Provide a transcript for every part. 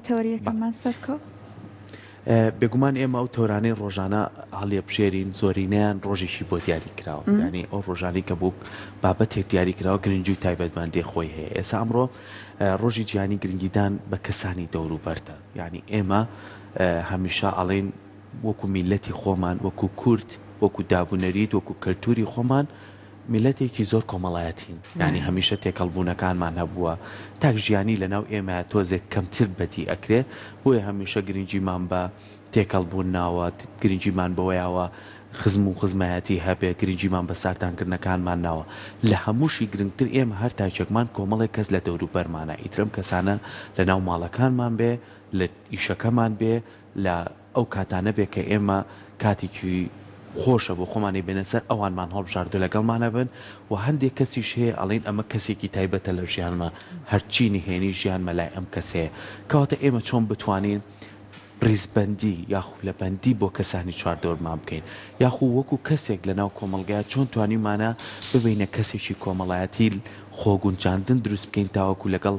تەوەریەکەمان سەرکەوت؟ بێگومان ئێمە ئەو تۆرانەی ڕۆژانە هەڵێ بژێرین زۆرینیان ڕۆژێکی بۆ دیاری کراوە ینی ئەو ڕۆژانی کە بوو بابەتێک دیاری کراوە گرنگی و تایبەتمەندی خۆی هەیە. ئێستا ئەمڕۆ ڕۆژی جیهانی گرنگیدان بە کەسانی دەوروبەرتە، ینی ئێمە هەمیشە ئەڵێن وەکو میلەتی خۆمان، وەکو کورد، وەکو دابوونەریت، وەکو کەلتوری خۆمان میلەتێکی زۆر کۆمەڵایەتین، ینی هەمیشە تێکەڵبوونەکانمان هەبووە تاک ژیانی لەناو ئێمە تۆزێک کەمتر بەدی ئەکرێ، بۆیە هەمیشە گرنگیمان بە تێکەڵبوون ناوە، گرنگیمان بەوەیەوە خزم و خزمایەتی هەبێ، گرنگیمان بە ساردانکردنەکانمان ناوە. لە هەمووشی گرنگتر ئێمە هەر تاچێکمان کۆمەڵێک کەس لە دەوروبەرمانە، ئیترم کەسانە لە ناو ماڵەکانمان بێ، لە ئیشەکەمان بێ، لە ئەو کاتانە بێ کە ئێمە کاتێکی خۆشە بۆ خۆمانی بێنە سەر ئەوانمان هەڵبژاردو لەگەڵمانە بن و هەندێک کەسیش هەیە ئەڵێن ئەمە کەسێکی تایبەتە لە ژیانمە، هەرچی نهێنی ژیانمە لای ئەم کەسەیە. کەواتە ئێمە چۆن بتوانین ڕیزبەندی یاخو لەبەندی بۆ کەسانی چواردۆرمان بکەین، یاخو وەکو کەسێک لە ناو کۆمەڵگەیە چۆن توانیمانە ببینە کەسێکی کۆمەڵایەتی خۆگونجاندن دروست بکەین تاوەکو لەگەڵ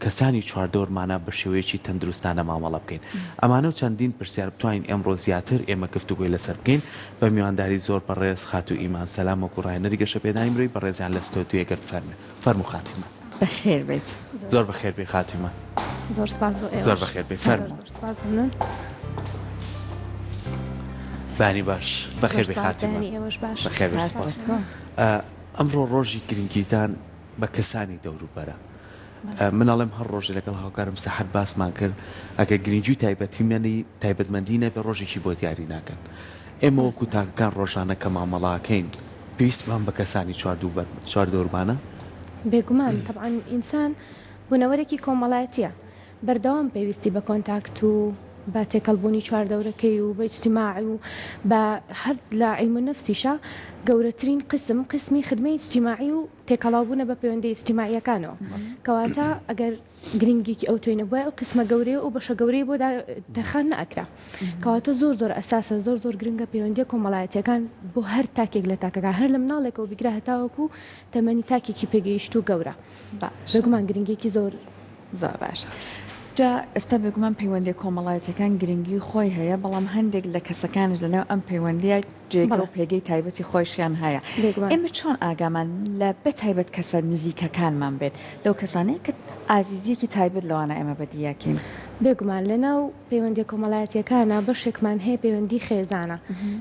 کەسانی چواردۆرمانە بە شێوەیەکی تەندروستانە مامەڵە بکەین. ئەمانە و چەندین پرسیار بتوانین ئەمڕۆ زیاتر ئێمە گفتوگوی لەسەر بکەین بە میوانداری زۆر بەڕێز خاتو ئیمان سەلام وەکو ڕاهێنەری گەشەپێدانی مرۆی بەڕێزیان لە ستۆدیۆ گەر فەرموو خاتیمە. بەخێر بێت. زۆر بەخێر بێ خاتیمە. زۆر سپاس بۆ ئێوە. زۆر بەخێر بێ فەرموو. بانی باش بەخێر بێ خاتیمە. بەخێر بێ سپاس. ئەمڕۆ ڕۆژی گرنگیدان بە کەسانی دەوروبەرە. مناڵم هەر ڕۆژێ لەگەڵ هاوکارم سەحەت باسمان کرد ئەگە گرنگی و تایبەتمەندی نەبێ ڕۆژێکی بۆ دیاری ناکەن. ئێمە وەکو تاکەکان ڕۆژانە کە مامەڵاکەین پێویستمان بە کەسانی چواردۆرمانە؟ بێگومان طبعاً ئینسان بوونەوەرێکی کۆمەڵایەتیە، بەردەوام پێویستی بە کۆنتاکت و بە تێکەڵبوونی چواردەورەکەی و بە ئیجتیماعی و بە هەر لە عیلم النەفسیشە گەورەترین قسمی خدمەی ئیجتیماعی و تێکەڵاوبوونە بە پەیوەندی ئیجتیماعیەکانەوە. کەواتە ئەگەر گرنگێکی ئەو توێنە بووە ئەو قسمە گەورەیە و بەشە گەورەی بۆ دەرخان نەئەکرا. کەواتە زۆر ئەساسە زۆر گرنگە پەیوەندیە کۆمەڵایەتیەکان بۆ هەر تاکێک لە تاکەکە هەر لە مناڵێکەوە بیگرە هەتاوەکو تەمەنی تاکێکی پێگەیشت و گەورە. بێگومان گرنگێکی زۆر باش. جا ئێستا بێگومان پەیوەندی کۆمەڵایەتەکان گرنگی خۆی هەیە، بەڵام هەندێک لە کەسەکانش لەناو ئەم پەیوەندیە جێگە و پێگەی تایبەتی خۆشیان هەیە. ئێمە چۆن ئاگامان لە بە تایبەت کەسە نزیکەکانمان بێت لەو کەسانەیە کە ئازیزیەکی تایبەت لەوانە ئەمە بەدیەکەین؟ بێگومان لەناو پەیوەندی کۆمەڵایەتیەکانە بەشێکمان هەیە پەیوەندی خێزانە،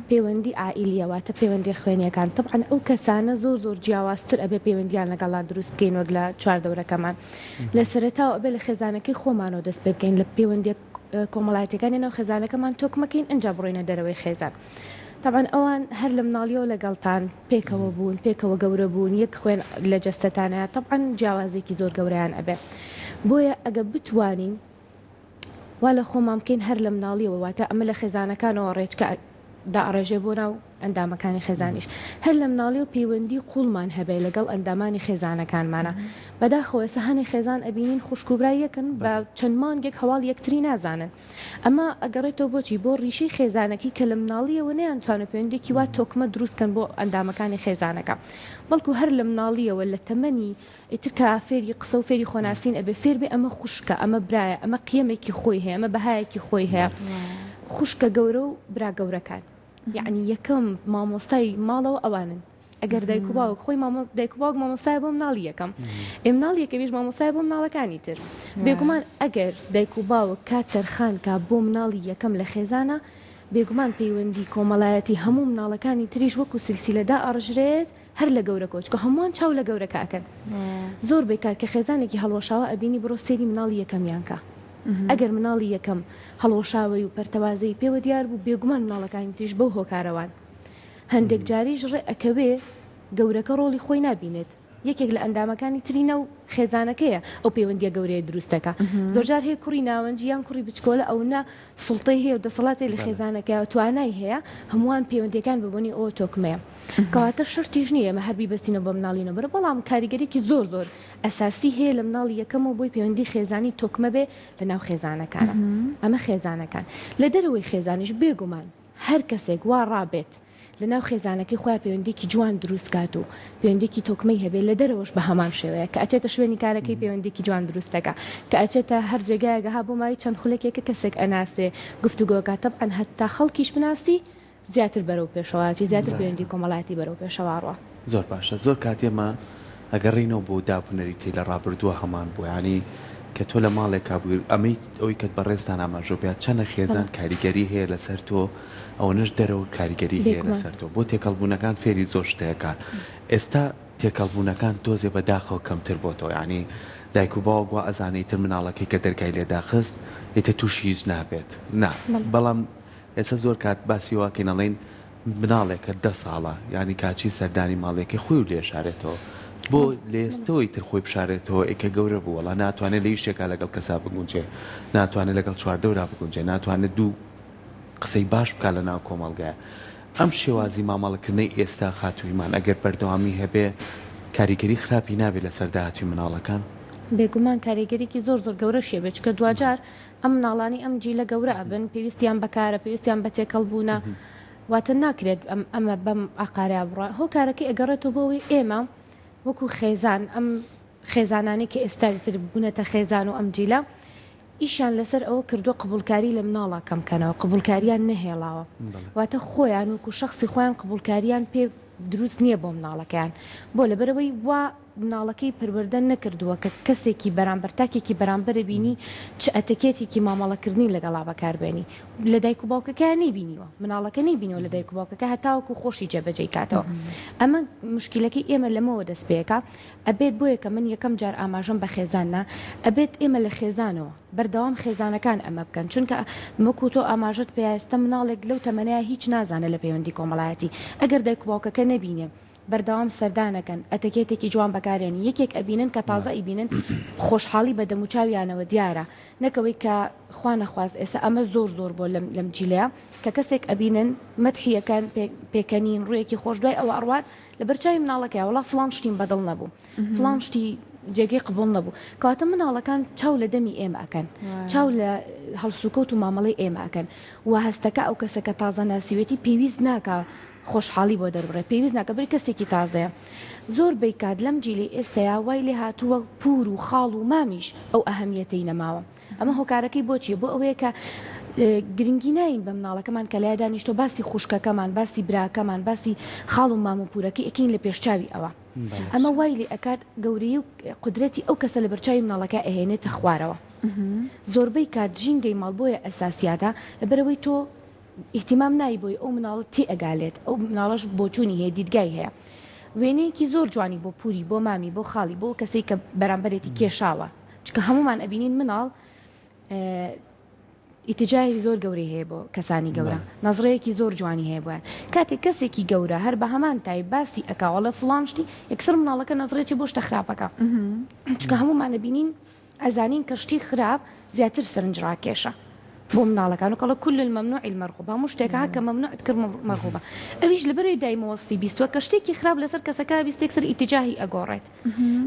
پەیوەندی ئائیلیەواتە پەیوەندی خوێنیەکان. طبعاً ئەو کەسانە زۆر جیاوازتر ئەبێ پەیوەندیان لەگەڵا دروست بکەین وەک لە چواردەورەکەمان. لە سەرەتاوە ئەبێ لە خێزانەکەی خۆمانەوە دەست پێ بکەین، لە پەیوەندی کۆمەڵایەتیەکانی ناو خێزانەکەمان تۆکمە بکەین، ئەنجا بڕۆینە دەرەوەی خێزان. طبعاً ئەوان هەر لە مناڵیەوە لەگەڵتان پێکەوە بوون، پێکەوە گەورە بوون، یەک خوێن لە جەستەتانەیە، طبعاً جیاوازێکی زۆر گەورەیان ئەبێ. بۆیە ئەگە بتوانین وا لە خۆمان بکەین هەر لە مناڵیەوە، واتە ئەمە لە خێزانەکانەوە ڕێچکە داڕێژێ بۆ ناو ئەندامەکانی خێزانیش، هەر لە مناڵی و پەیوەندی قوڵمان هەبێ لەگەڵ ئەندامانی خێزانەکانمانە. بەداخەوە ئێستا هەنێ خێزان ئەبینین خوشکوبرای یەکن بە چەند مانگێک هەواڵ یەکتری نازانن. ئەمە ئەگەڕێتەوە بۆچی بۆ ڕیشەی خێزانەکی کە لە مناڵیەوە نەیانتوانە پەیوەندێکی وا تۆکمە دروستکەن بۆ ئەندامەکانی خێزانەکە، بەڵکو هەر لە مناڵیەوە لە تەمەنی ئیتر کە فێری قسە و فێری خۆناسین ئەبێ فێر بێ ئەمە خوشکە، ئەمە برایە، ئەمە قیەمێکی خۆی هەیە، ئەمە بەهایەکی خۆی هەیە. خوشکە گەورە و برا گەورەکان، یعنی یەکەم مامۆستای ماڵەوە ئەوانن. ئەگەر دایک و باوک خۆی دایک و باوک مامۆستای بۆ مناڵی یەکەم، مناڵی یەکەمیش مامۆستای بۆ مناڵەکانی تر. بێگومان ئەگەر دایک و باوک کات تەرخان کا بۆ مناڵی یەکەم لە خێزانە، بێگومان پەیوەندی کۆمەڵایەتی هەموو مناڵەکانی تریش وەکو سلسیلەدا ئەڕژرێت هەر لە گەورە کۆچکە هەمووان چاو لە گەورە کاکەن. زۆر بێکار کە خێزانێکی هەڵوەشاوە ئەبینی بڕۆ سێری مناڵی یەکەمیان کە. ئەگەر مناڵی یەکەم هەڵوەشاوی و پەرتەوازەی پێوە دیار بوو، بێگومان مناڵەکانی تریش بەو هۆکارەوان. هەندێک جاریش ڕێ ئەکەوێ گەورەکە ڕۆڵی خۆی نبینێت، یەکێک لە ئەندامەکانی ترینە و خێزانەکەیە ئەو پەیوەندیە گەورەیە دروستەکە. زۆرجار هەیە کوڕی ناوەنجی یان کوڕی بچکۆلە ئەو نە سوڵتەی هەیە و دەسەڵاتی لە خێزانەکەیە و توانای هەیە هەمووان پەیوەندیەکان ببوونی ئەوە تۆکمەیە. کەواتە شەرتیش نییە ئێمە هەر بیبەستینە بۆ مناڵینەوە، بەڵام کاریگەرێکی زۆر ئەساسی هەیە لە مناڵی یەکەمەوە بۆی پەیوەندی خێزانی تۆکمە بێ لە ناو خێزانەکانە. ئەمە خێزانەکان لە دەرەوەی خێزانیش بێگومان هەر کەسێک وا ڕابێت لەناو خێزانەکەی خۆیان پەیوەندێکی جوان دروستکات و پەیوەندێکی تۆکمەی هەبێت لە دەرەوەش بە هەمان شێوەیە کە ئەچێتە شوێنی کارەکەی پەیوەندێکی جوان دروستەکە کە ئەچێتە هەر جێگایەگەها بۆ مای چەند خولێکێکە کەسێک ئەناسێ گفتوگۆکە تەبعەن هەتا خەڵکیش بناسی زیاتر بەرەو پێشەوەی زیاتر پەیوەندی کۆمەڵایەتی بەرەو پێشەوەڕوە. زۆر باشە زۆر کاتێمە ئەگەڕینەوە بۆ دابنەریتی لە ڕابردووە هەمان بوو ینی کە تۆ لە ماڵێکا بووی ئەمەی ئەوی کەت بەڕێستان ئاماژۆ بێت چەنە خێزان کاریگەری هەیە لەسەر تۆ ئەوەنش دەرەوە کاریگەری هەیە لەسەر تۆ بۆ تێکەڵبوونەکان فێری زۆر شتەکان ئێستا تێکەڵبوونەکان تۆزێ بەداخەوە کەمتر بۆ تۆ ینی دایک و باوە گووا ئەزانەی تر مناڵەکەی کە دەرگای لێداخست ئێتە تووشی هیچ نابێت نا بەڵام ئێستا زۆر کات باسی واکەین ئەڵێن مناڵێکە 10 ساڵە ینی کاچی سەردانی ماڵێکی خۆی و لێشارێتەوە بۆ لێستەوەی تر خۆی بشارێتەوە ئێکە گەورە بوو وڵا ناتوانێت لە هیچ شتێکا لەگەڵ کەسا بگونجێ ناتوانێت لەگەڵ چواردەورا بگونجێ ناتوانێت دوو قسەی باش بکات لە ناو کۆمەڵگایە ئەم شێوازی مامەڵەکردنەی ئێستا خاتوویمان ئەگەر بەردەوامی هەبێ کاریگەری خراپی نابێت لەسەر داهاتوی مناڵەکان بێگومان کاریگەرێکی زۆر گەورە شێبێت کە دوجار ئەم مناڵانی ئەم جیلە گەورە ئەبن پێویستیان بەکارە پێویستیان بە تێکەڵبوونە واتە ناکرێت ئەمە بەم ئاقاریا بڕە هۆ کارەکەی ئەگەڕێتەوە بۆەوەی ئێمە وەکو خێزان ئەم خێزانانی کە ئێستا تر بوونەتە خێزان و ئەم جیلە ئیشان لەسەر ئەوە کردو قبولکاری لە مناڵە کەمکەنەوە قبولکاریان نەهێڵاوە واتە خۆیان وەکو شخصی خۆیان قبولکاریان پێ دروست نییە بۆ مناڵەکەیان بۆ لەبەرەوەی وا مناڵەکەی پروردە نەکردووە کە کەسێکی بەرامبەر تاکێکی بەرامبەرە بینی چ ئەتەکێتێکی مامەڵەکردنی لەگەڵا بەکاربێنی لە دایک و باوکەکە نەیبینیوە مناڵەکە نەیبینەوە لە دایک و باوکەکە هەتاوەکو خۆشی جێبەجێی کاتەوە ئەمە مشکلەکەی ئێمە لەمەوە دەست پێەکە ئەبێت بۆیە کە من یەکەم جار ئاماژەم بە خێزاننا ئەبێت ئێمە لە خێزانەوە بەردەوام خێزانەکان ئەمە بکەن چونکە مەکو تۆ ئاماژت پێویستە مناڵێک لەو تەمەنەیە هیچ نازانە لە پەیوەندی کۆمەڵایەتی ئەگەر دایک و باوکەکە نەبینێ بەردەوام سەردانەکەن ئەتەکێتێکی جوان بەکارێنی یەکێک ئەبینن کە تازە ئیبینن خۆشحاڵی بە دەموچاویانەوە دیارە نەکەوەی کە خوا نەخواست ئێستا ئەمە زۆر بۆ لەم جیلەیە کە کەسێک ئەبینن مەدحیەکان پێکەنین ڕوویەکی خۆش دوای ئەوە ئەڕوات لە بەرچاوی مناڵەکەی وڵا فڵان شتیم بەدڵ نەبوو فڵان شتی جێگەی قبول نەبوو کەواتە مناڵەکان چاو لە دەمی ئێمە ئەکەن چاو لە هەڵسوکەوت و مامەڵەی ئێمە ئەکەن و هەستەکە ئەو کەسەکە تازە ناسیوێتی پێویست ناکە خۆشحاڵی بۆ دەربڕێ پێویست ناکە بری کەسێکی تازەیە زۆر بیکات لەم جیلی ئێستایا وای لێ هاتووە پور و خاڵ و مامیش ئەو ئەهەمیەتەی نەماوە ئەمە هۆکارەکەی بۆچیە بۆ ئەوەیە کە گرنگی ناین بە مناڵەکەمان کە لای دانیشتۆ باسی خوشکەکەمان باسی براکەمان باسی خاڵ و مام و پورەکەی ئەکەین لە پێشچاوی ئەوە ئەمە وای لێ ئەکات گەورەی و قدرەتی ئەو کەسە لە بەرچاوی مناڵەکە ئەهێنێتە خوارەوە زۆربەی کات ژینگەی ماڵ بۆیە ئەساسیاتە لەبەرەوەی تۆ احتیمام نایی بۆی ئەو مناڵت تێ ئەگالێت ئەو مناڵەش بۆچوونی هەیە دیدگای هەیە وێنەیەکی زۆر جوانی بۆ پوری بۆ مامی بۆ خاڵی بۆ کەسێک کە بەرامبەرێتی کێشاوە چکە هەمومان ئەبینین مناڵ ئیتیجاری زۆر گەورەی هەیە بۆ کەسانی گەورە نەزڕەیەکی زۆر جوانی هەیە بۆیان کاتێک کەسێکی گەورە هەر بە هەمان تای باسی ئەکاوەڵە فڵانشتی یەکسەر مناڵەکە نەزڕێکی بۆ شتە خراپەکە چکە هەمومان ئەبینین ئەزانین کە شتی خراپ زیاتر سەرنجڕاکێشە بۆ مناڵەکان و کەڵە كل الممنوع المرغوب هەموو شتێکە کە مەمنوع کرد مەرغوبە ئەویش لەبەرەوەی دایمەوەسفی بیستوە کە شتێکی خراپ لەسەر کەسەکە بیست یەکسەر ئیتیجاهی ئەگۆڕێت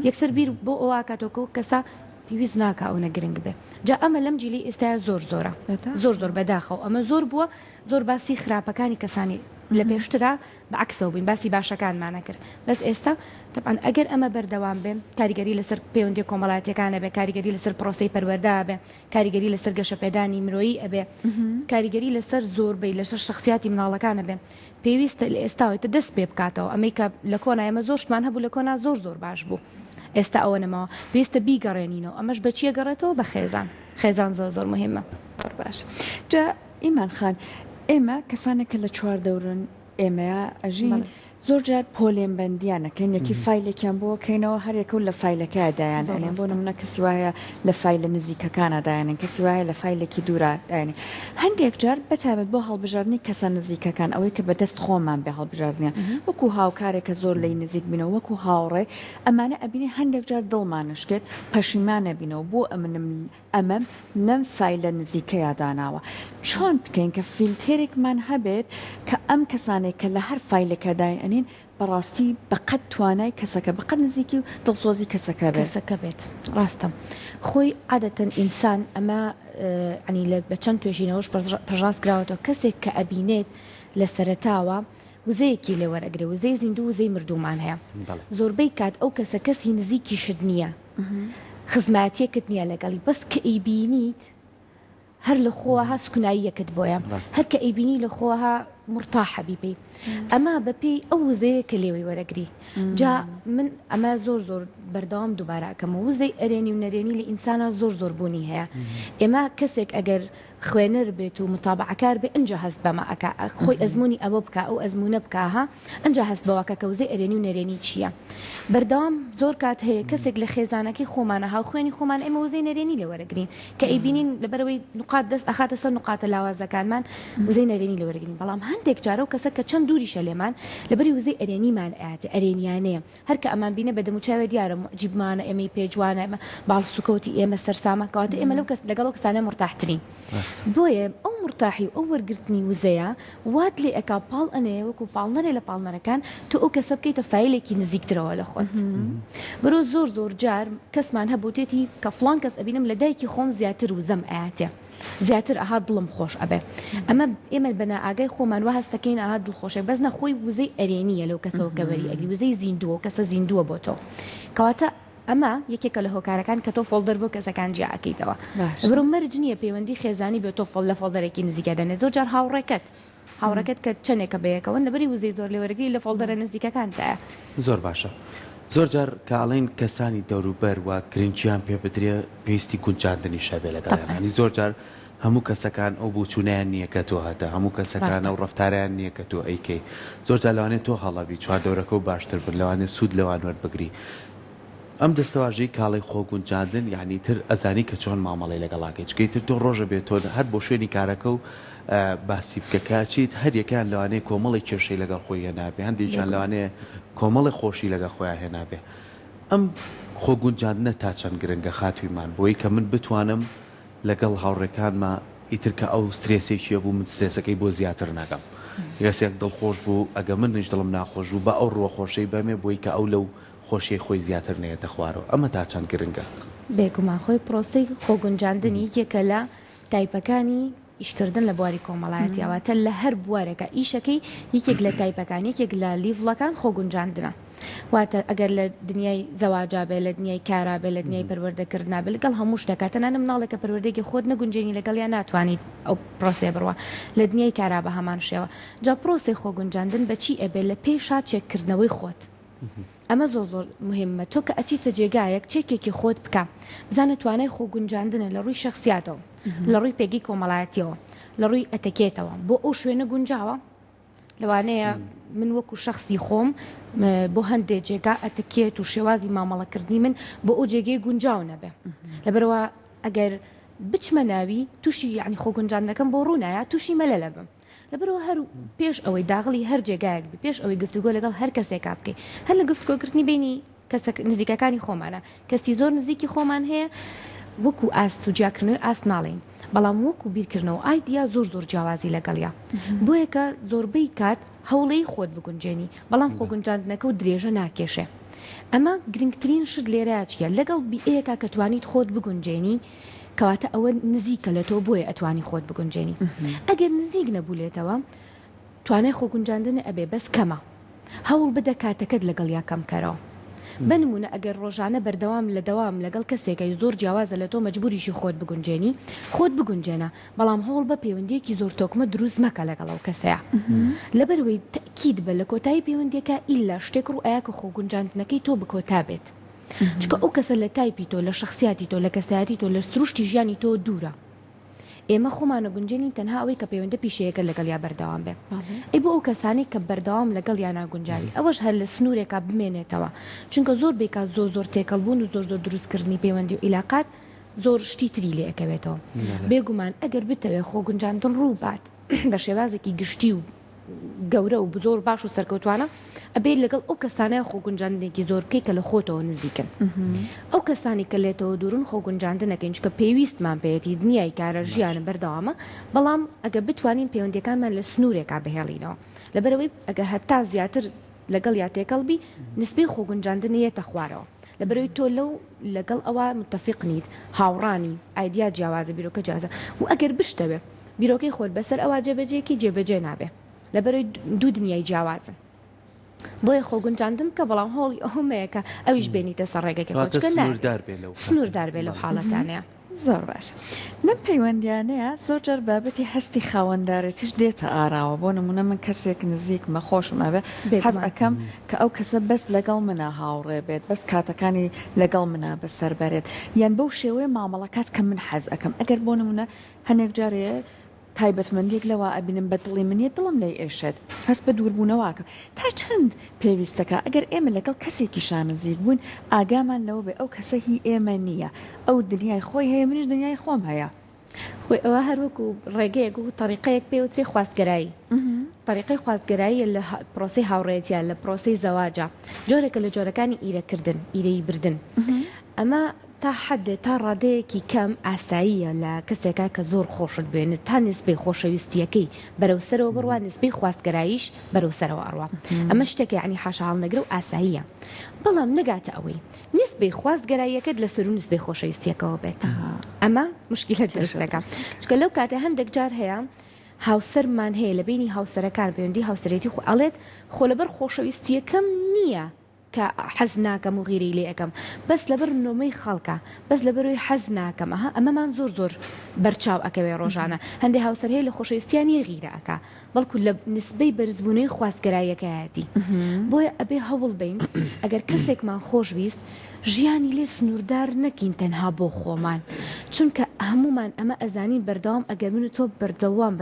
یەکسەر بیر بۆ ئەوە کاتۆکە و کەسە پێویست ناکە ئەو نەگرنگ بێ جا ئەمە لەم جیلی ئێستایا زۆرە زۆر بەداخەوە ئەمە زۆر بووە زۆر باسی خراپەکانی کەسانی لە پێشترا بەعکسەوە بووین باسی باشەکانمانە کرد بەس ئێستا طبعاً ئەگەر ئەمە بەردەوام بێ کاریگەری لەسەر پەیوەندی کۆمەڵایەتیەکانە بێ کاریگەری لەسەر پرۆسەی پەروەردا بێ کاریگەری لەسەر گەشەپێدانی مرۆیی ئەبێ کاریگەری لەسەر زۆربەی لەسەر شخصیاتی مناڵەکانە بێ پێویستە لە ئێستاوەتە دەست پێ بکاتەوە ئەمەی کە لە کۆنا ئێمە زۆر شتمان هەبوو لە کۆنا زۆر باش بوو ئێستا ئەوە نەماوە پێویستە بیگەڕێنینەوە ئەمەش بەچیە گەڕێتەوە بە خێزان زۆر مهمە باش جا ئیمان خان ئێمە کەسانێکە لە چواردەورن ئێمەیە ئەژین زۆر جار پۆلێن بەندیانەکەن یەکی فیلێکیان بۆ کەینەوە هەرێکە و لە فیلەکە دایان ئەلێن بۆ نمونە کەسی وایە لە فیلە نزیکەکانە دایانن کەسی وایە لە فیلێکی دوورە دایانی هەندێک جار بەتابێت بۆ هەڵبژاردننی کەسە نزیکەکان ئەوەی کە بەدەست خۆمان بێ هەڵبژاردنە وەکو هاوکارێکە زۆر لی نزیک بینەوە وەکو هاوڕێ ئەمانە ئەبینی هەندێک جار دڵمانشکێت پەشیمانە بینەوە بۆ ئەمەم لەم فیلە نزیکەیە داناوە چۆن بکەین کە فیلتێرێکمان هەبێت کە ئەم کەسانێک کە لە هەر فیلەکە داین بەڕاستی بەقەت توانای کەسەکە بەقەت نزیکی و دڵسۆزی کەسەکە بێت ڕاستە خۆی عادەتەن ئینسان ئەمە ئەنی لە بە چەند توێژینەوەش پەژاست کراوەتەوە کەسێک کە ئەبینێت لە سەرەتاوە وزەیەکی لێ وەرەگرێ وزەی زیندوو وزەی مردومان هەیە زۆربەی کات ئەو کەسە کەسی نزیکی شت نییە خزماتیەکت نییە لەگەڵی بەس کە ئەیبینیت هەر لە خۆها سکوناییەکت بۆیە هەر کە ئەیبینی لە خۆها مرتاحە بیبێ ئەمە بەپێی ئەو وزەیە کە لێوەی وەرەگری جا من ئەمە زۆر بەردەوام دووبارەکەم و وزەی ئەرێنی و نەرێنی لە ئینسانە زۆر بوونی هەیە ئێمە کەسێک ئەگەر خوێنەر بێت و متابعەکار بێ ئەنجا هەست بەمە ئەکا خۆی ئەزمموی ئەوە بکە ئەو ئەزمونە بکەها ئەنجا هەست بەوەکە کە وزەی ئەرێنی و نەرێنی چییە بەردەوام زۆر کات هەیە کەسێک لە خێزانەکەی خۆمانە هاو خوێنی خۆمان ئێمە وزەی نەرێنی لێ وەرەگرین کە ئەیبینین لەبەرەوەی نقاط دەست ئەخاتە سەر نقاتە لاوازەکانمان وزەی نەرێنی لێ وەرەگرین بەڵام هەندێک جارە و کەسە کە چەند دووریشە لێمان لەبەری وزەی ئەرێنیمان ئااتێ ئەرێنیانەیە هەر کە ئەمان بینە بەدەموچاوێت دیارە جیبمانە ئێمەی پێجوانە باڵسوکەوتی ئێمە سەرسامەکەواتە ئێمە لەو کەس لەگەڵ کەسانە مرتاحترین بۆیە ئەو مرتاحی ئەو وەرگرتنی وزەیە وات لێ ئەکا پاڵ ئەنەیە وەکو پاڵنەرێ لە پاڵنەرەکان تو ئەو کەسە بکەیتە فایلێکی نزیکترەوە لە خۆت بەرۆ زۆر جار کەسمان هەبووتێتی کە فڵان کەس ئەبینم لە دایکی خۆم زیاتر وزەم ئااتێ زیاتر ئاها دڵم خۆش ئەبێ ئەمە ئێمە بەنا ئاگای خۆمان وە هەستەکەین ئاها دڵخۆشێ بەس نەخۆی وزەی ئەرێنیە لەو کەسەوە کەوەری ئەگری وزەی زیندووە کەسە زیندووە بۆ تۆ کەواتە ئەمە یەکێکە لە هۆکارەکان کە تۆ فۆڵدەر بۆ کەسەکان جیاکەیتەوە بڕۆ مەرج نییە پەیوەندی خێزانی بێت تۆ فڵ لە فۆڵدەرێکی نزیکە دەنێ زۆر جار هاوڕێکت کە چەندێکە بەیەکەوە لەبەری وزەی زۆر لێوەرەگری لە فۆڵدەرە نزیکەکانتایە زۆر باشە زۆر جار کاڵین کەسانی دەوروبەر و گرنگیان پێ بدرێ پێویستی گونجاندنی شەبێ لەگەڵیانی زۆر جار هەموو کەسەکان ئەو بووچوونیان نییە کە تۆ هەتە هەموو کەسەکان ئەو ڕفتاریان نییە کە تۆ ئەیکەی زۆر جار لەوانێت تۆ هەڵەبی چواردەورەکە و باشتر بن لەوانێت سوود لەوان وەربگری ئەم دەستەواژەی کاڵی خۆگونجاندن یعنی تر ئەزانی کە چۆن مامەڵی لەگەڵاکەی چکەی تر تۆ ڕۆژە بێت تۆ هەر بۆ شوێنی کارەکە و باسی بکەکچیت هەر یەکیان لەوانەیە کۆمەڵی کێشەی لەگەڵ خۆی هێنابێ هەندێکیان لەوانەیە کۆمەڵی خۆشی لەگەڵ خۆیان هێنابێ ئەم خۆگونجاندنە تا چەند گرنگە خاتوویمان بۆی کە من بتوانم لەگەڵ هاوڕێکانمە ئیتر کە ئەو سترێسێکیە بوو من سترێسەکەی بۆ زیاتر ناکەم یەسێک دڵخۆش بوو ئەگە من نیش دڵم ناخۆش بوو بە ئەو ڕۆخۆشەی بەمێ بۆی کە ئەو لەو خۆشیی خۆی زیاتر نێتە خوارەوە ئەمە تا چەند گرنگە بێگومان خۆی پرۆسی خۆگونجاندنی یەکە لە تایپەکانی ئیشکردن لە بواری کۆمەڵایەتی ئەواتە لە هەر بوارێکە ئیشەکەی یەکێک لە تایپەکان یەکێک لە لیڤڵەکان خۆگونجاندنە واتە ئەگەر لە دنیای زەواجا بێ لە دنیای کارا بێ لە دنیای پەروەردەکردنا بێ لەگەڵ هەموو شتەکاتەنە مناڵێکە پەروەردەیەکی خۆت نەگونجێنی لەگەڵیان ناتوانیت ئەو پرۆسێ بڕوە لە دنیای کارا بە هەمان شێوە جا پرۆسی خۆگونجاندن بەچی ئەبێ لە پێشا چێککردنەوەی خۆت ئەمە زۆر مهمە تۆ کە ئەچیتە جێگایەک چێکێکی خۆت بکە بزانە توانای خۆگونجاندنە لە ڕووی شخصیاتەوە لە ڕووی پێگی کۆمەڵایەتیەوە لە ڕووی ئەتەکێتەوە بۆ ئەو شوێنە گونجاوە لەوانەیە من وەکو شخصی خۆم بۆ هەندێک جێگا ئەتەکێت و شێوازی مامەڵەکردنی من بۆ ئەو جێگەی گونجاو نەبێ لەبەرەوە ئەگەر بچمە ناوی تووشی یعنی خۆگونجاندنەکەم بۆ ڕوونایە تووشی مەلە لەبم لەبەرەوە هەر پێش ئەوەی داغڵی هەر جێگایەک بی پێش ئەوەی گفتوگۆ لەگەڵ هەر کەسێکا بکەی هەر لە گفتگۆکردنی بینی نزیکەکانی خۆمانە کەسی زۆر نزیکی خۆمان هەیە وەکو ئاست و جیاکردنەوەی ئاست ناڵێن بەڵام وەکو بیرکردنەوە ئایدیا زۆر جیاوازی لەگەڵیا بۆیە کە زۆربەی کات هەوڵەی خۆت بگونجێنی بەڵام خۆگونجاندنەکە و درێژە ناکێشێ ئەمە گرنگترین شت لێرەیە چیە لەگەڵ بیئەیەکە کە توانیت خۆت بگونجێنی کەواتە ئەوە نزیکە لە تۆ بۆیە ئەتوانی خۆت بگونجێنی ئەگەر نزیک نەبولێتەوە توانای خۆگونجاندنە ئەبێ بەس کەمە هەوڵ بدە کاتەکەت لەگەڵ یا کەمکەرەوە بنمونە ئەگەر ڕۆژانە بەردەوام لەگەڵ کەسێکەی زۆر جیاوازە لە تۆ مەجبوریشی خۆت بگونجێنە بەڵام هەوڵ بە پەیوەندیەکی زۆر تۆکمە دروست مەکە لەگەڵ ئەو کەسەیە لەبەرەوەی تەکید بە لە کۆتایی پەیوەندیەکە ئیلا شتێک ڕوو ئایا کە خۆگونجاندنەکەی تۆ بکۆتا بێت چکە ئەو کەسە لە تایپی تۆ لە شخصیاتی تۆ لە کەسایەتی تۆ لە سروشتی ژیانی تۆ دوورە ئێمە خۆمانە گونجێنی تەنها ئەوەی کە پەیوەندە پیشەیەەکە لەگەڵ یا بەردەوام بێ ئەی بۆ ئەو کەسانی کە بەردەوام لەگەڵ یا ناگونجاوی ئەوەش هەر لە سنوورێکا بمێنێتەوە چونکە زۆر بێکات زۆر تێکەڵبوون و زۆر دروستکردنی پەیوەندی و عیلاقات زۆر شتی تری لێ ئەکەوێتەوە بێگومان ئەگەر بتەوێت خۆگونجاندن ڕوو بات بە شێوازێکی گشتی و گەورە و زۆر باش و سەرکەوتوانە ئەبێت لەگەڵ ئەو کەسانەیە خۆگونجاندنێکی زۆر بکەی کە لە خۆتەوە نزیکن ئەو کەسانی کە لێتەوە دوورن خۆگونجاندنەکەین چکە پێویستمان پێێتی دنیای کارە ژیانە بەردەوامە بەڵام ئەگە بتوانین پەیوەندیەکانمان لە سنوورێکا بهێڵینەوە لەبەرەوەی ئەگە هەتا زیاتر لەگەڵ یا تێکەڵبی نسبەی خۆگونجاندن یەتە خوارەوە لەبەرەوەی تۆ لەگەڵ ئەوە متفق نیت هاوڕانی ئایدیا جیاوازە بیرۆکە جیازە و ئەگەر بشتەوێ بیرۆکەی خۆت بەسەر ئەوە جێبەجێکی جێبەجێ نابێ لەبەرەوەی دوو دنیای جیاوازن بۆیە خۆگونجاندن کە بەڵام هۆڵی ئەومەیە کە ئەویش بێنیتە سەر ڕێگەکە سنووردار بێ لەو حاڵەتانەیە زۆر باش لەم پەیوەندیانەیە زۆر جار بابەتی هەستی خاوەنددارێتیش دێتە ئاراوە بۆ نمونە من کەسێک نزیکمە خۆشمەوێ حەز ئەەکەم کە ئەو کەسە بەس لەگەڵ منە هاوڕێ بێت بەس کاتەکانی لەگەڵ منە بەسەر بەرێت یان بەو شێوەیە مامەڵەکات کە من حەز ئەەکەم ئەگەر بۆ نمونە هەنێک جارەیە تایبەتمەندێک لەوە ئەبینم بە دڵی منیە دڵم لێ ئێشێت هەست بە دووربوونەوەکەم تا چەند پێویستەکە ئەگەر ئێمە لەگەڵ کەسێکی شانزیک بوون ئاگامان لەوە بێ ئەو کەسە هی ئێمە نییە ئەو دنیای خۆی هەیە منیش دنیای خۆم هەیە خۆی ئەوە هەروەکو ڕێگەیەک و طریقەیەک پێوتری خواستگەرایی طریقەی خواستگەرایی لە پرۆسی هاوڕێتیان لە پرۆسی زەواجە جۆرێکە لە جۆرەکانی ئیرەکردن ئیرەی بردن ئەمە تا حد تا ڕادەیەکی کەم ئاساییە لە کەسێکە کە زۆر خۆشت بێنێت تا نسبەی خۆشەویستیەکەی بەرەوسەرەوە بڕوان نسبەی خواستگەراییش بەرەوسەرەوە ئەڕوا ئەمە شتێکی عنی حاشا هەڵنەگرە و ئاساییە بەڵام نەگاتە ئەوەی نسبەی خواستگەراییەکەت لەسەر و نسبەی خۆشەویستیەکەەوە بێت ئەمە مشکلە دەستەکە چکە لەو کاتێ هەندێک جار هەیە هاوسەرمان هەیە لە بینی هاوسەرەکان پەیوەندی هاوسەرێتی خۆ ئەڵێت خۆ لەبەر خۆشەویستیەکەم نییە کە حەز ناکەم و غیری لێ ئەەکەم بەس لەبەر نۆمەی خەڵکە بەس لەبەرەوەی حەز ناکەم ئەمەمان زۆر بەرچاو ئەکەوێ ڕۆژانە هەندێک هاوسەر هەیە لە خۆشەویستیانی غیرە ئەکا بەڵکو لە نسبەی بەرزبوونەی خواستگەراییەکەیەتی بۆیە ئەبێ هەوڵ بین ئەگەر کەسێکمان خۆشویست ژیانی لێ سنووردار نەکەین تەنها بۆ خۆمان چونکە هەمومان ئەمە ئەزانین بەردەوام ئەگەر من تۆ بەردەوام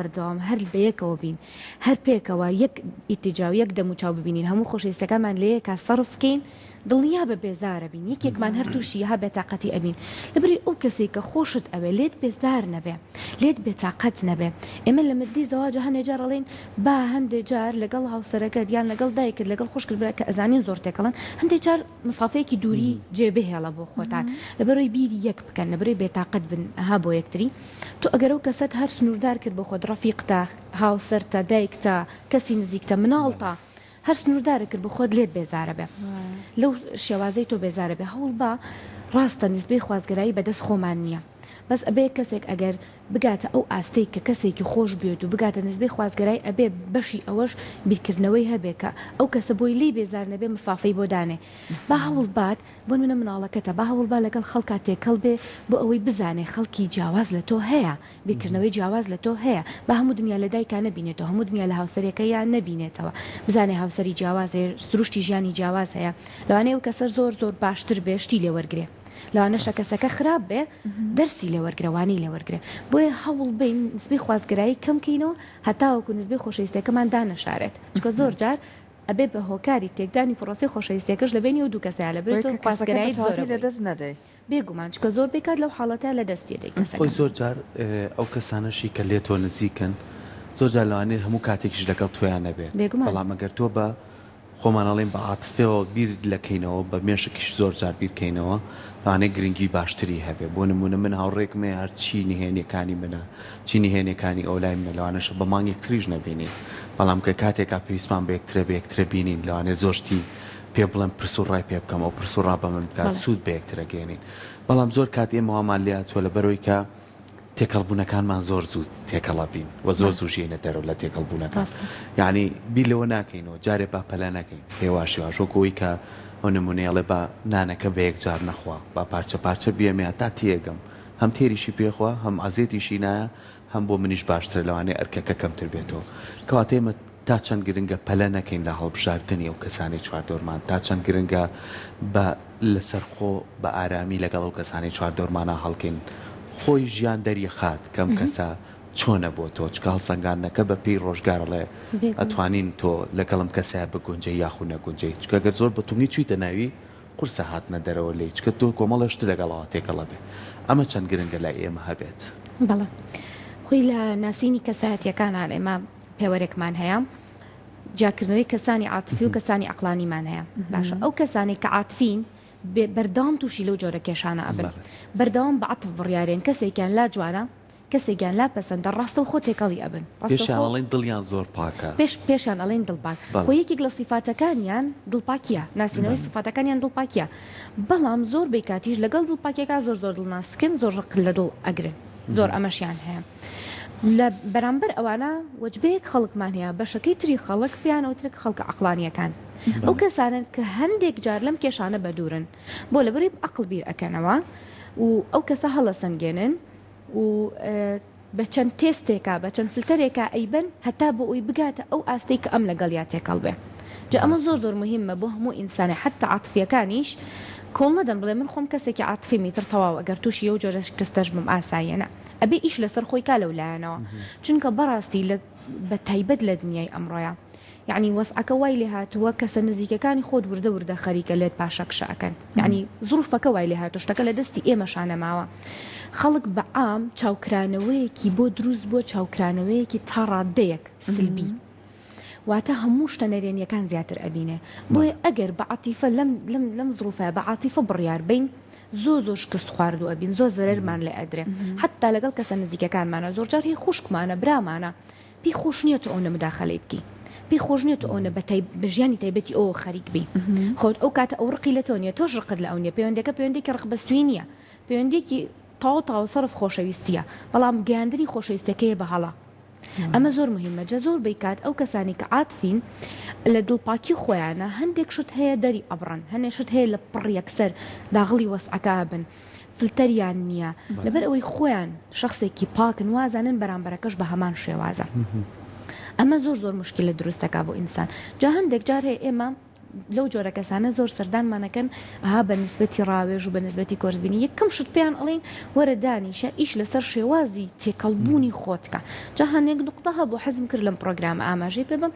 هەر بەیەکەوە بین هەر پێکەوە یەک ئیتیجاو یەک دەموچاو ببینین هەموو خۆشەویستەکانمان لە یەکە سەرف بکەین دڵنیا بە بێزارە بین یەکێکمان هەر تووشی ها بێتاقەتی ئەبین لەبەری ئەو کەسێک کە خۆشت ئەوێ لێت بێزار نەبێ لێت بێتاقەت نەبێ ئێمە لە مدی زەواجە هەندێک جار ئەڵێن با هەندێک جار لەگەڵ هاوسەرەکەت یان لەگەڵ دایکت لەگەڵ خوشکت برا کە ئەزانین زۆر تێکەڵن هەندێک جار مسافەیەکی دووری جێبهێڵە بۆ خۆتان لەبەرەوەی بیری یەک بکەن لەبەرەوەی بێتاقەت بن ها بۆ یەکتری تۆ ئەگەر ئەو کەسەت هەر سنووردار کرد بۆ خۆت ڕەفیقتە هاوسەرتە دایکتە کەسی نزیکتە مناڵتە هەر سنووردارە کرد بە خۆت لێت بێزارە بێ لەو شێوازەی تۆ بێزارە بێ هەوڵ بە ڕاستە نسبەی خواستگەرایی بەدەست خۆمان نییە بەس ئەبێ کەسێک ئەگەر بگاتە ئەو ئاستەی کە کەسێکی خۆش بێت و بگاتە نسبەی خواستگەرایی ئەبێ بەشی ئەوەش بیرکردنەوەی هەبێ کە ئەو کەسە بۆی لی بێزار نەبێ مسافەی بۆ دانێ با هەوڵ بات بۆ منە مناڵەکەتە با هەوڵ با لەگەڵ خەڵکا تێکەڵ بێ بۆ ئەوەی بزانێ خەڵکی جیاواز لە تۆ هەیە بیرکردنەوەی جیاواز لە تۆ هەیە با هەموو دنیا لە دایکان نبینێتەوە هەموو دنیا لە هاوسەرێکە یان نبینێتەوە بزانێ هاوسەری جیاواز هەیە سروشتی ژیانی جیاواز هەیە لەوانەیە ئەو کەسە زۆر باشتر بێ شتی لێ وەرگێ لەوانەشە کەسەکە خراپ بێ دەرسی لێ وەرگرەوانی لێ وەرگێ بۆیە هەوڵ بین نسبەی خواستگەرایی کەمکەینەوە هەتاوەکو نسبەی خۆشەویستەکەمان دانەشارێت چکە زۆر جار ئەبێ بە هۆکاری تێکدانی پرۆسی خۆشەویستەکەش لە بینی و دوو کەسەیە لەبێت خواستگەرایی زۆر لەدەست نەدەی بێگومان چکە زۆر بێکات لەو حاڵەتە لە دەستی دەی خۆی زۆر جار ئەو کەسانەشی کە لێ تۆ نزیکن زۆر جار لەوانێت هەموو کاتێکیش لەگەڵ تۆیان نەبێت بەڵام ئەگەر تۆ بە خۆمانەڵێن بە عاتفەوە بیر لەکەینەوە بە مێشکیش زۆر جار بیرکەینەوە لەوانەیە گرنگی باشتری هەبێ بۆ نمونە من هاوڕێکمێ هەر چی نهێنیەکانی منە چی نهێنیەکانی ئەولای منە لەوانەشە بە مانگ یەکتریش نەبینین بەڵام کە کاتێکا پێویستمان بە یەکترە بینین لەوانێت زۆرشتی پێ بڵێن پرسوڕای پێ بکەم ئەو پرسوڕا بە من بکات سوود بە یەکترە گەێنین بەڵام زۆر کات ئێمەوامان لێهاتووە لەبەرەوەی کە تێکەڵبوونەکانمان زۆر زوو تێکەڵە بین و زۆر زوو ژینە دەرەوە لە تێکەڵبوونەکان یعنی بیر لەوە ناکەینەوە جارێ با پەلە نەکەین هێواشیواشۆکەوەی کە ئەو نمونەیەڵێ بە نانەکە بە یەک جار نەخوا با پارچە بیەمێ تا تێگەم هەم تێریشی پێخوا هەم ئازێتیشی نایە هەم بۆ منیش باشتر لەوانێ ئەرکەکە کەمتر بێتەوە کەواتێمە تا چەند گرنگە پەلە نەکەین لە هەڵبژاردننی ئەو کەسانی چواردۆرمان تا چەند گرنگە بە لەسەرخۆ بە ئارامی لەگەڵ ئەو کەسانی چواردۆرمانە هەڵکەین خۆی ژیان دەریەخات کەم کەسە چۆنە بۆ تۆ چکە هەڵسەنگاندنەکە بە پێی ڕۆژگارڵێ ئەتوانین تۆ لەگەڵم کەسەیە بگونجەی یاخو نەگونجەی چکە گەر زۆر بەتونی چیتە ناوی قورسە هاتنە دەرەوە لێ چکە تۆ کۆمەڵەشت لەگەڵەوە تێکەڵە بێ ئەمە چەند گرنگە لای ئێمە هەبێت بەڵێ خۆی لە ناسینی کەسایەتیەکانان ئێمە پێوەرێکمان هەیە جاکردنەوەی کەسانی عاتفی و کەسانی عەقلانیمان هەیە باشە ئەو کەسانی کە عاتفین بەردەوام تووشی لەو جۆرە کێشانە ئەبن بەردەوام بە عەتف بڕیارێن کەسێکیان لا جوانە کەسێکیان لا پەسەندە ڕاستە و خۆ تێکەڵی ئەبن پێشیان دڵیان زۆر پاکە پێشیان ئەڵێن دڵپاک خۆ یەکێک لە سیفاتەکانیان دڵپاکیە ناسینەوەی سیفاتەکانیان دڵپاکیە بەڵام زۆر بێکاتیش لەگەڵ دڵپاکیەکە زۆر دڵناسکن زۆر ڕق لە دڵ ئەگرن زۆر ئەمەشیان هەیە لە بەرامبەر ئەوانە وەجبەیەک خەڵکمان هەیە بەشەکەی تری خەڵک پیانەوترێک خەڵکە عەقلانیەکان ئەو کەسانن کە هەندێک جار لەم کێشانە بەدورن بۆ لەبەری عەقڵ بیر ئەکەنەوە و ئەو کەسە هەڵەسەنگێنن و بە چەند تێستێکا بە چەند فلتەرێکا ئەیبن هەتا بۆ ئەوی بگاتە ئەو ئاستەی کە ئەم لەگەڵیا تێکەڵ بێ جا ئەمە زۆر مهمە بۆ هەموو ئینسانی حتا عاتفیەکانیش کۆڵ نەدەن بڵێ من خۆم کەسێکی عاتفی میتر تەواو ئەگەر تووشی ئەو جۆرە شکستەش بم ئاساییەنە ئەبێ ئیش لەسەر خۆی کا لەولایەنەوە چونکە بەڕاستی بە تایبەت لە دنیای ئەمڕۆیە یعنی وەسعەکە وای لێ هاتووە کەسە نزیکەکانی خۆت وردە خەریکە لێت پاشەکشەکەن یعنی زروفەکە وای لێ هاتوو شتەکە لە دەستی ئێمەشانەماوە خەڵک بەعام چاوکرانەوەیەکی بۆ دروست بۆ چاوکرانەوەیەکی تا ڕادەیەک سلبی واتە هەموو شتە نەرێنیەکان زیاتر ئەبینێ بۆیە ئەگەر بە عاتیفە لەم زروفە بە عاتیفە بڕیار بین زۆر شکست خواردو ئەبین زۆر زەرەرمان لێ ئەدرێ حتا لەگەڵ کەسە نزیکەکانمانە زۆر جار هی خوشکمانە برامانە پێی خۆش نییە تۆ ئەوە مداخەلەی بکەی پێی خۆش نییە تۆ ئەوە بە ژیانی تایبەتی ئەوە خەریک بی خۆت ئەو کاتە ئەو ڕقی لە تۆ نیە تۆش ڕقت لە ئەو نیە پەیوەندەکە پەیوەندێکی ڕقبەستوی نییە پەیوەندێکی تاو سەرف خۆشەویستیە بەڵام گەیاندنی خۆشەویستەکەیە بە هەڵا ئەمە زۆر مهمە جە زۆر بیکات ئەو کەسانی کە عاتفین لە دڵپاکی خۆیانە هەندێک شت هەیە دەری ئەبڕن هەندێک شت هەیە لە پڕ یەکسەر داغڵی وەسعەکە بن فلتەریان نییە لەبەر ئەوەی خۆیان شخصێکی پاکن وازانن بەرامبەرەکەش بە هەمان شێوازە ئەمە زۆر مشکلە دروستەکە بۆ ئینسان جا هەندێک جار هەیە ئێمە لەو جۆرە کەسانە زۆر سەردانمانەکەن ئاها بە نسبەتی ڕاوێژ و بە نسبەتی کۆرسبینی یەکەم شت پێیان ئەڵێن وەرە دانیشە ئیش لەسەر شێوازی تێکەڵبوونی خۆتکە جا هەنێک نقطەها بۆ حەزم کرد لەم پرۆگرامە ئاماژەی پێ بم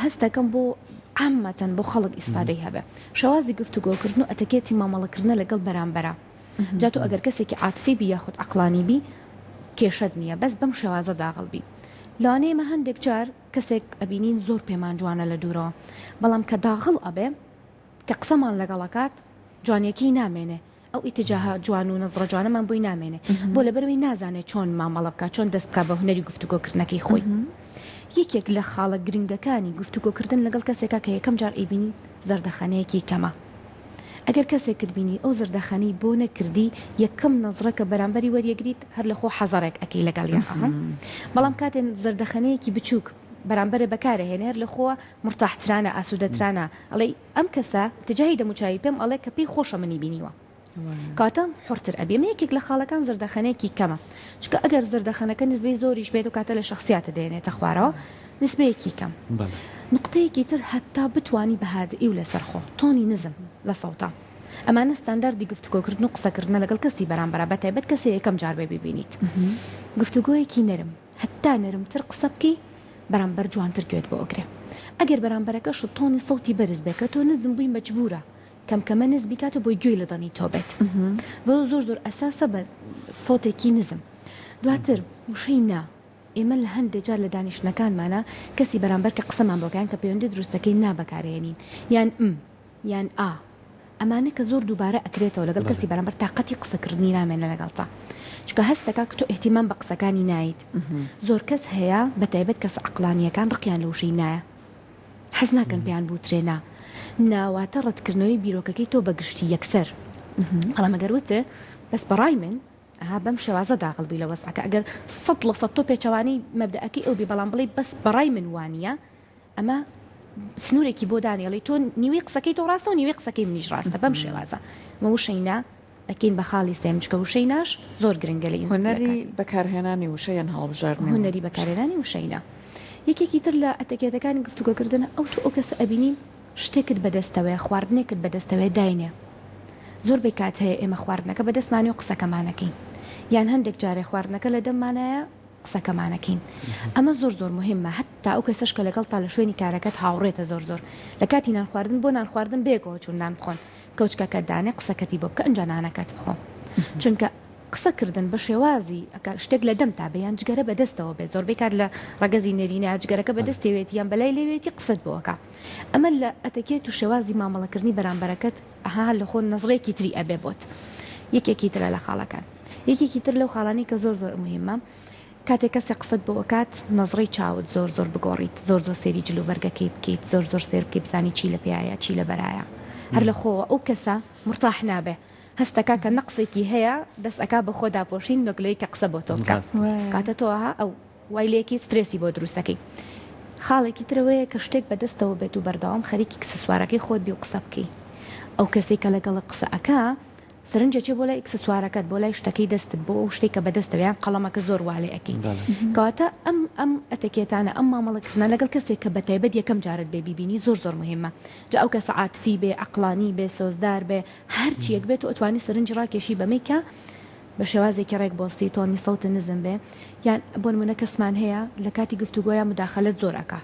هەستەکەم بۆ عامەتەن بۆ خەڵک ئیسفادەی هەبێ شێوازی گفتوگۆکردن و ئەتەکێتی مامەڵەکردنە لەگەڵ بەرامبەرە جا تۆ ئەگەر کەسێکی عاتفی بی یاخود عەقلانی بی کێشەت نییە بەس بەم شێوازە داغڵ بی لەوانەیەمە هەندێک جار کەسێک ئەبینین زۆر پێمان جوانە لە دوورەوە بەڵام کە داغڵ ئەبێ کە قسەمان لەگەڵەکات جوانیەکەی نامێنێ ئەو ئیتجاها جوان و نەزڕە جوانەمان بۆی نامێنێ بۆ لەبەرەوەی نازانێت چۆن مامەڵە بکات چۆن دەست بکات بە هونەری گفتوگۆکردنەکەی خۆی یەکێک لە خاڵە گرنگەکانی گفتوگۆکردن لەگەڵ کەسێکە کە یەکەم جار ئەیبینی زەردەخەنەیەکی کەمە ئەگەر کەسێک کردبینی ئەو زەردەخەنەی بۆ نەکردی یەکەم نەزڕەکە بەرامبەری وەریەگریت هەر لە خۆ حەزارێک ئەکەی لەگەڵ یاخەم بەڵام کاتێن زەردەخەنەیەکی بچووک بەرامبەرە بەکارە هێنێر لە خۆ مرتاحترانە ئاسوودەترانە ئەڵێ ئەم کەسە تجاهی دەموچایی پێم ئەڵێ کە پێی خۆشە منی بینیوە کاتە حورتر ئەبێ یەکێک لە خاڵەکان زەردەخەنەیەکی کەمە چکە ئەگەر زەردەخەنەکە نسبەی زۆریش بێت و کاتە لە شخصیاتە دێنێتە خوارەوە نسبەیەکی کەم نقطەیەکی تر هەتا بتوانی بەهادئی و لەسەر خۆ تۆنی نزم لە سەوتە ئەمانە ستانداردی گفتوگۆکردن و قسەکردنە لەگەڵ کەسی بەرامبەر بەتایبەت کەسێ یەکەم جار بێ ببینیت گفتوگۆیەکی نەرم هەتا نەرمتر قسە بکەی بەرامبەر جوانتر گوێت بۆ ئۆگرێ ئەگەر بەرامبەرەکە شت تۆنی سەوتی بەرز بێت کە تۆ نزم بووی مەجبورە کەمکەمە نزبی کاتە بۆی گوێی لەدەنی تۆ بێت بۆ زۆر ئەساسە بە سەوتێکی نزم دواتر وشەی نا ئێمە لە هەندێک جار لە دانیشتنەکانمانە کەسی بەرامبەر کە قسەمان بۆکەیان کە پەیوەندی دروستەکەی نابەکارێنین یان ئەمانە کە زۆر دووبارە ئەکرێتەوە لەگەڵ کەسی بەرامبەر تااقەتی قسەکردنی نامێنە لەگەڵتا چکە هەستەکە کە تۆ احتیمام بە قسەکانی نایت زۆر کەس هەیە بەتایبەت کەس عەقلانیەکان ڕقیان لە وشەی نایە حەز ناکەن پێیان بوترێنا ناواتە ڕەتکردنەوەی بیرۆکەکەی تۆ بەگشتی یەکسەر بەڵام ئەگەر وتە بەس بەڕای من بەم شێوازە داغڵ بی لە وەسعەکە ئەگەر 100% تۆ پێچەوانی مەبدەئەکەی ئەو بی بەڵام بڵێ بەس بەڕای من وانە ئەمە سنوورێکی بۆ دانیێڵی تۆ نیوەی قسەکەی تۆ ڕاستە و نیوەی قسەکەی منیش ڕاستە بەم شێوازە مە وشەینا ئەکەین بە خاڵی سێمچکە وشەیناش زۆر گرنگە لە هوەری بەکارهێنانی وشەیان هەڵبژاردن هوەری بەکارهێنانی وشەینا یەکێکی تر لە ئەتەکێتەکانی گفتوگۆکردنە ئەو تۆ ئەو کەسە ئەبینی شتێکت بەدەستەوەی خواردنێکت بەدەستەوەی داینێ زۆر بێ کات هەیە ئێمە خواردنەکە بەدەستمانی و قسەکەمانەکەین یان هەندێک جارێ خواردنەکە لە دەممانایە قسەکەمانەکەین ئەمە زۆر مهمە هەتا ئەو کەسەش کە لەگەڵ تا لە شوێنی کارەکەت هاوڕێتە زۆر لە کاتی نان خواردن بۆ نان خواردن بێگەوە چون نان بخۆن کەوچکەکە دانێ قسەکەتی بۆ بکە ئەنجا نانەکەت بخۆ چونکە قسەکردن بە شێوازی شتێک لە دەم تا بەیان جگەرە بەدەستەوە بێ زۆر بێکات لە ڕگەزی نێرینە جگەرەکە بەدەستێوێت یان بەلای لێوێتی قسەت بۆکە ئەمە لە ئەتەکێت و شێوازی مامەڵەکردنی بەرامبەرەکەت ئەها لە خۆ نەزڕێکی تری ئەبێ بۆت یەکێکی ترە لە خاڵەکان یەکێکی تر لەو خاڵانی کە زۆر مهمە کاتێک کەسێک قسەت بۆکات نەزڕی چاوت زۆر بگۆڕیت زۆر سێری جلوبەرگەکەی بکەیت زۆر سێر بکەی بزانی چی لە پێایە چی لە بەرایە هەر لە خۆوە ئەو کەسە مرتاح نابێ هەستەکە کە نەقسێکی هەیە دەستەکە بە خۆدا پۆشین نۆگلەی کە قسە بۆ تۆ بکە کاتە تۆها ئەو وایلەیەکی سترێسی بۆ دروستەکەی خاڵێکی ترەوەیە کە شتێک بەدەستەوە بێت و بەردەوام خەریکی کسسوارەکەی خۆت بی و قسە بکەی ئەو کەسێک کە لەگەڵ قسەکە سرنجەکێ بۆ لای ئەکسسوارەکەت بۆ لای شتەکەی دەستت بۆ ئەو شتێک کە بەدەستەوەیان قەڵەمەکە زۆر والێ ئەەکەی کەواتە ئەم ئەتەکێتانە ئەم مامەڵەکردە لەگەڵ کەسێک کە بەتایبەت یەکەم جارت بێ بیبینی زۆر مهمە جا ئەو کەسە عاتفی بێ عەقڵانی بێ سۆزدار بێ هەرچیەک بێت و ئەتوانی سرنج ڕاکێشی بەمەیکە بە شێوازێکی ڕێک بۆستی تۆنی سەوتە نزم بێ یان بۆ نمونە کەسمان هەیە لە کاتی گفتوگۆیان مداخەلەت زۆر ئەکا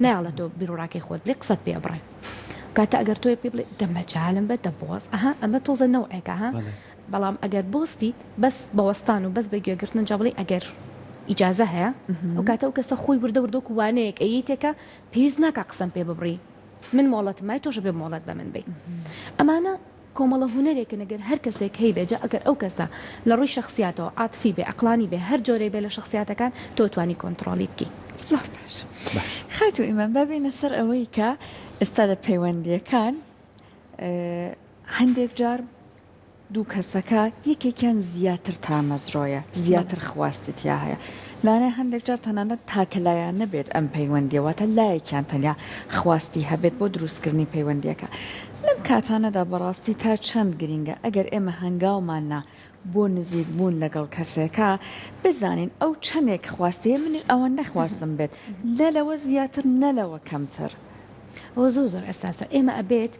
نایڵە تۆ بیرڕاکەی خۆت بڵێ قسەت پێ بڕێ کاتە ئەگەر تۆی پێ بڵێ دەمەجالم بە دەبۆز ئەمە تۆزە نەوعێکە بەڵام ئەگەر بۆستیت بەس بەوەستان و بەس بەگوێگرتن جا بڵێ ئەگەر ئیجازە هەیە ئەو کاتە ئەو کەسە خۆی وردە وردۆک وانەیەک ئەیتێکە پێویست ناکە قسەم پێ ببڕی من مۆڵەت مای تۆش بێ مۆڵەت بە من بێ ئەمانە کۆمەڵە هوەرێکە نەگەر هەر کەسێک هەی بێجا ئەگەر ئەو کەسە لە ڕووی شخصیاتەوە عاتفی بێ عەقڵانی بێ هەر جۆرەی بێ لە شخصیاتەکان تۆ توانی کۆنتترۆلی بکەی زۆر باش خەیت و ئیمان ببینە سەر ئەوەی کە ئێستا لە پەیوەندیەکان هەندێک جار دوو کەسەکە یەکێکیان زیاتر تامەزڕۆیە زیاتر خواستتیا هەیە لانەی هەندێک جار تەنانەت تاکەلایەن نەبێت ئەم پەیوەندیەوەتە لایەکیان تەنیا خواستی هەبێت بۆ دروستکردنی پەیوەندیەکە لەم کاتانەدا بەڕاستی تا چەند گرینگە ئەگەر ئێمە هەنگاوماننا بۆ نزیک بوون لەگەڵ کەسێکە بزانین ئەو چەندێک خواستەیە منیش ئەوە نەخواستم بێت لەلەوە زیاتر نەلەوە کەمتر ئەوە زۆر ئەساسە ئێمە ئەبێت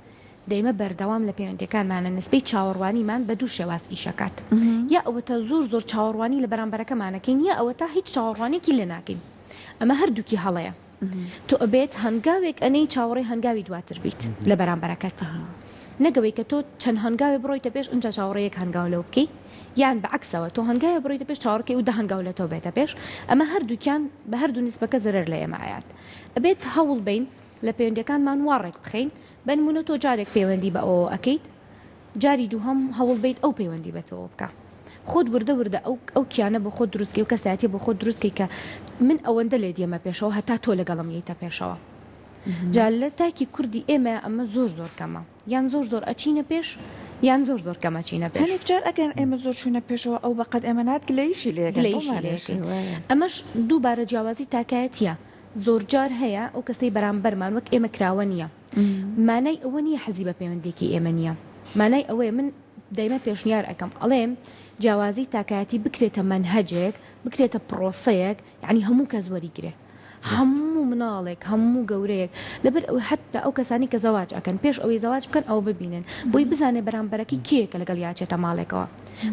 دەیمە بەردەوام لە پەیوەندیەکانمانە نسبەی چاوەڕوانیمان بە دوو شێواز ئیشەکات یا ئەوەتە زۆر چاوەڕوانی لە بەرامبەرەکەمانەکەین یا ئەوە تا هیچ چاوەڕوانێکی لێ ناکەین ئەمە هەردووکی هەڵەیە تۆ ئەبێت هەنگاوێک ئەنەی چاوەڕێی هەنگاوی دواتر بیت لە بەرامبەرەکەت نەگەوەی کە تۆ چەند هەنگاوی بڕۆیتە پێش ئەنج چاوەڕێیەک هەنگاو لەو بکەی یان بەعکسەوە تۆ هەنگاوی بڕۆیتە پێش چاوەڕێکی و دە هەنگاو لە تۆ بێتە پێش ئەمە هەردووکیان بە هەردوو نیسبەکە زەرەر لە ئێمە ئايات ئەبێت هەوڵ بین لە پەیوەندیەکانمان وارێک بخەین بنمونە تۆ جارێک پەیوەندی بە ئەوە ئەەکەیت جاری دووهەم هەوڵ بیت ئەو پەیوەندی بەتەوە بکە خۆت وردە ئەو کیانە بۆ خۆت دروستکەی و کەسایەتی بۆ خۆت دروستکەی کە من ئەوەندە لێ دێمە پێشەوە هەتا تۆ لەگەڵم ییتە پێشەوە جا لە تاکی کوردی ئێمە ئەمە زۆر کەمە یان زۆر ئەچینە پێش یان زۆر کەمە چینە پێش هەنێک جار ئەگەر ئێمە زۆر چوونە پێشەوە ئەو بەقەت ئێمە نات گلەیشی لێگەڵ ئەمەش دووبارە جیاوازی تاکایەتیە زۆر جار هەیە ئەو کەسەی بەرامبەرمان وەک ئێمە کراوە نییە مانای ئەوە نییە حەزی بە پەیوەندێکی ئێمە نییە مانای ئەوەیە من دایمە پێشنیار ئەەکەم ئەڵێم جیاوازی تاکایەتی بکرێتە منهەجێک بکرێتە پرۆسەیەک یعنی هەموو کەس وەریگرێ هەموو مناڵێک هەموو گەورەیەک لەبەر ئەو حتا ئەو کەسانی کە زەواج ئەکەن پێش ئەوەی زەواج بکەن ئەو ببینن بۆی بزانێ بەرامبەرەکەی کێکە لەگەڵ یاچێتە ماڵێکەوە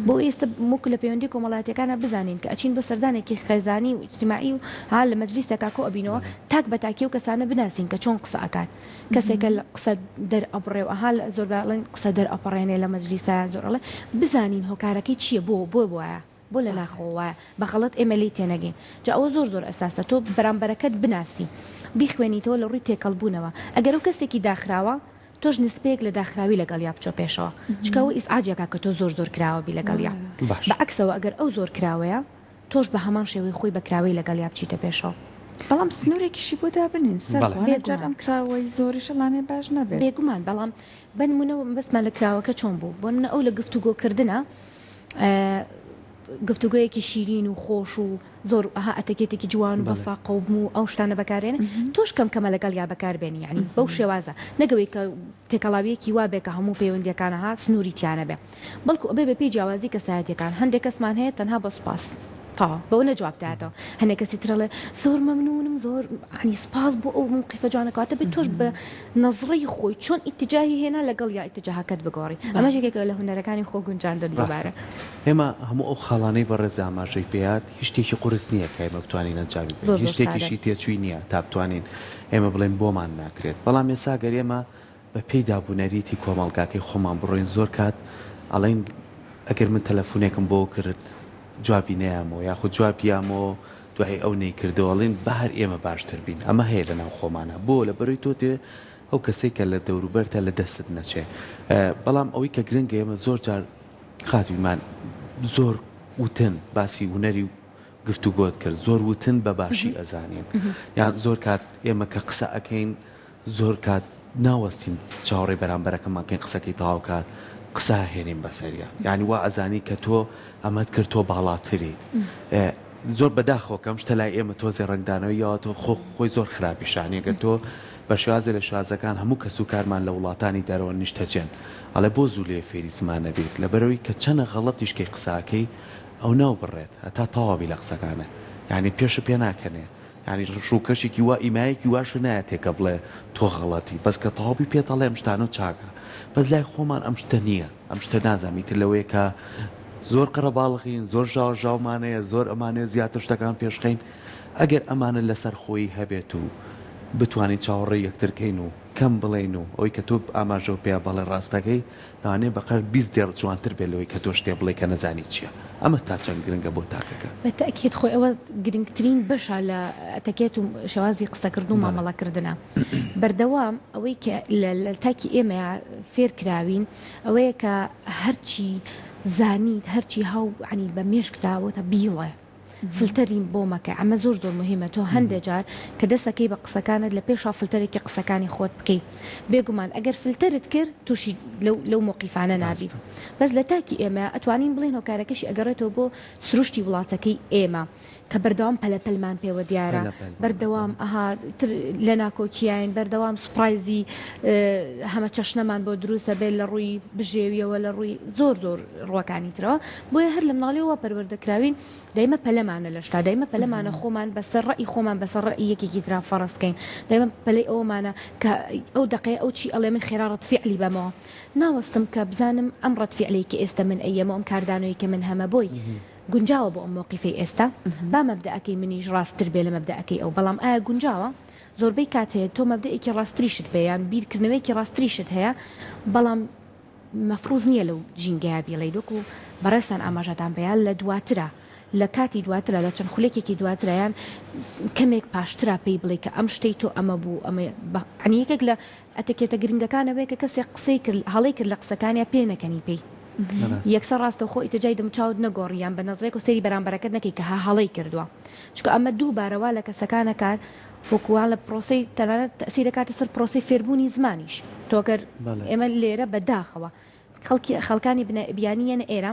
بۆ ئێستا موک لە پەیوەندی کۆمەڵاتیەکانە بزانین کە ئەچین بە سەردانێکی خێزانی و ئیجتیماعی و ها لە مەجلیسێکا کۆ ئەبینەوە تاک بە تاکی و کەسانە بناسین کە چۆن قسە ئەکات کەسێکە قسە دەرئەبڕێ و ئەها زۆر باڵێن قسە دەرئەپەڕێنێ لە مەجلیسە زۆرڵێ بزانین هۆکارەکەی چییە بۆ وایە بۆ لە ناخۆوە بەخەڵەت ئێمە لی تێنەگەین جا ئەوە زۆر ئەساسە تۆ بەرامبەرەکەت بناسی بیخوێنیتەوە لە ڕووی تێکەڵبوونەوە ئەگەر ئەو کەسێکی داخراوە تۆش نسبەیەک لە داخراوی لەگەڵ یا بچۆ پێشەوە چکەوە ئیسعاجێکا کە تۆ زۆر کراوە بی لەگەڵ یا بەعکسەوە ئەگەر ئەو زۆر کراوەیە تۆش بە هەمان شێوەی خۆی بەکراوی لەگەڵ یا بچیتە پێشەوە بەڵام سنوورێکیشی بۆ دابنین سەر ئەم کراوەی زۆریش لانێ باش نەبێت بێگومان بەڵام بنمونەوە بەسمە لە کراوەکە چۆن بوو بۆ منە ئەو لە گفتوگۆکردنە گفتوگویەکی شیرین و خۆش و زۆر ئەتەکێتێکی جوان و بەساقە و بوو ئەو شتانە بەکارێنە تۆش کەمە لەگەڵ یا بەکاربێنی یعنی بەو شێوازە نەگەوەی کە تێکەڵاویەکی وا بێ کە هەموو پەیوەندیەکانەها سنووری تیانە بێ بەڵکو ئەبێ بە پێی جیاوازی کەسایەتیەکان هەندێک کەسمان هەیە تەنها بە سوپاس تا بەو نەجوابداتەوە هەندێک کەسی ترەڵێ زۆر مەمنونم زۆر عنی سپاس بۆ ئەو موقیفە جوانەکەواتە بێت تۆش بە نەزڕەی خۆی چۆن ئیتیجاهی هێنا لەگەڵ یا ئیتیجاهەکەت بگۆڕی ئەمە یەکێکە لە هونەرەکانی خۆ گونجاندن دووبارە ئێمە هەموو ئەو خاڵانەی بەڕێز ئاماژەی پێات هیچ شتێکی قورس نییە کە ئێمە بتوانین ئەنجامی هیچ شتێکیشی تێچووی نییە تا بتوانین ئێمە بڵێن بۆمان ناکرێت بەڵام ێستا گەر ئێمە بە پێی دابوونەریتی کۆمەڵگاکەی خۆمان بڕۆین زۆر کات ئەڵێن ئەگەر من تەلەفۆنێکم بۆ کرد جوابی نەیامەوە یاخود جوابیامەوە دوای ئەو نەیکردەوەڵێن بەهر ئێمە باشتر بین ئەمە هەیە لەناو خۆمانە بۆ لە بەڕی تۆ تێ ئەو کەسێکە لە دەوروبەرتە لە دەستت نەچێ بەڵام ئەوەی کە گرنگە ئێمە زۆر جار خاتویمان زۆر وتن باسی هوەری و گفتوگۆت کرد زۆر وتن بە باشی ئەزانین یان زۆر کات ئێمە کە قسە ئەەکەین زۆر کات ناوەستین چاوەڕێ بەرامبەرەکەمانکەین قسەکەی تەواو کات قسە هێنین بەسەریە یعنی وا ئەزانی کە تۆ ئەمەد کرد تۆ باڵاتریت زۆر بەداخۆکەم شتە لای ئێمە تۆزی ڕنگدانەوەیەوە تۆ خۆی زۆر خراپیشانێگەر تۆ بە شێوازە لە شازەکان هەموو کەس و کارمان لە وڵاتانی دەرەوە نیشتەجێن ئەڵێ بۆ زوو لێ فێری زمانە بێت لەبەرەوەی کە چەنە غەڵەتیشکەی قساکەی ئەو ناو بڕێت هەتا تەواوی لە قسەکانە یعنی پێشە پێ ناکەنێ ینی ڕشوکەشێکی وا ئیمایەکی واش نایە تێکە بڵێ تۆ غەڵەتی بەس کە تەواوی پێتەڵێ ئەم شتانە چاکە بەس لای خۆمان ئەم شتە نییە ئەم شتە نازانیتر لەوەیە کە زۆر قەرەباڵغین زۆر ژاومانەیە زۆر ئەمانەیە زیاتر شتەکان پێشخین ئەگەر ئەمانە لەسەر خۆی هەبێت و بتوانین چاوەڕێ یەکترکەین و کەم بڵێن و ئەوەی کە تۆ ئاماژەوە پێ بەڵێ ڕاستەکەی لەوانەیە بەقەر 20 دێڕ جوانتر بێت لەوەی کە تۆ شتێ بڵێ کە نەزانی چییە ئەمە تا چەند گرنگە بۆ تاکەکە بەتەکیت خۆی ئەوە گرنگترین بەشە لە ئەتەکێت و شێوازی قسەکردن و مامەڵەکردنە بەردەوام ئەوەی کە لە تاکی ئێمە فێر کراوین ئەوەیە کە هەرچی زانیت هەرچی هاو عنی بە مێشکداوەتە بیڵێ فلتەرین بۆ مەکە ئەمە زۆر زۆر مهمە تۆ هەندێک جار کە دەستەکەی بە قسەکانت لە پێشا فلتەرێکی قسەکانی خۆت بکەیت بێگومان ئەگەر فلتەرت کرد تووشی لەو موقیفانە نابیت بەس لە تاکی ئێمە ئەتوانین بڵێن هۆکارەکەشی ئەگەڕێتەوە بۆ سروشتی وڵاتەکەی ئێمە کە بەردەوام پەلەپەلمان پێوە دیارە بەردەوام ئەها لە ناکۆکیین بەردەوام سوپرایزی هەمە چەشنەمان بۆ دروستە بێت لە ڕووی بژێویەوە لە ڕووی زۆر زۆر ڕوەکانی ترەوە بۆیە هەر لە مناڵیەوە پەروەردەکراوین دایمە پەلەمانە لە شتا دایمە پەلەمانە خۆمان بەسەر ڕەئی خۆمان بەسەر ڕەئی یەکێکی ترا فەڕستکەین دایمە پەلەی ئەومانە کە ئەو دقەیە ئەو چی ئەڵێ من خێرا ڕەتفیعلی بەمەوە ناوەستم کە بزانم ئەم ڕەتفیعلی کە ئێستا من ئەیەمە ئەم کاردانەوەی کە من هەمە بۆی گونجاوە بۆ ئەم موقیفەی ئێستا با مەبدەئەکەی منیش ڕاستتر بێ لە مەبدەئەکەی ئەو بەڵام ئایا گونجاوە زۆربەی کاتەیە تۆ مەبدەئێکی ڕاستریشت بێ یان بیرکردنەوەیکی ڕاستریشت هەیە بەڵام مەفروض نییە لەو جینگەیە بیڵێ دۆکو بەڕێستان ئاماژەتان بەیان لە دواترە لە کاتی دواترە لە چەند خولێکێکی دواترایان کەمێک پاشترا پێی بڵێ کە ئەم شتەی تۆ ئەمە بوو ئەمە یەکێک لە ئەتەکێتە گرنگەکانەوەی کە کەسێک قسەی کرد هەڵەی کرد لە قسەکانیان پێ نەکەنی پێی یەکسەر ڕاستە خۆ ئیتجای دەمچاوت نەگۆڕیان بە نەزرێک و سەری بەرامبەرەکەت نەکەی کە هەڵەی کردووە چکە ئەمە دوو بارەوە لە کەسەکانە کار وەکووان لە پرۆسی تەنانەت تەسیری دەکاتە سەر پرۆسی فێربوونی زمانیش تۆگەر ئێمە لێرە بەداخەوە خەڵکانی بیانیەنە ئێرە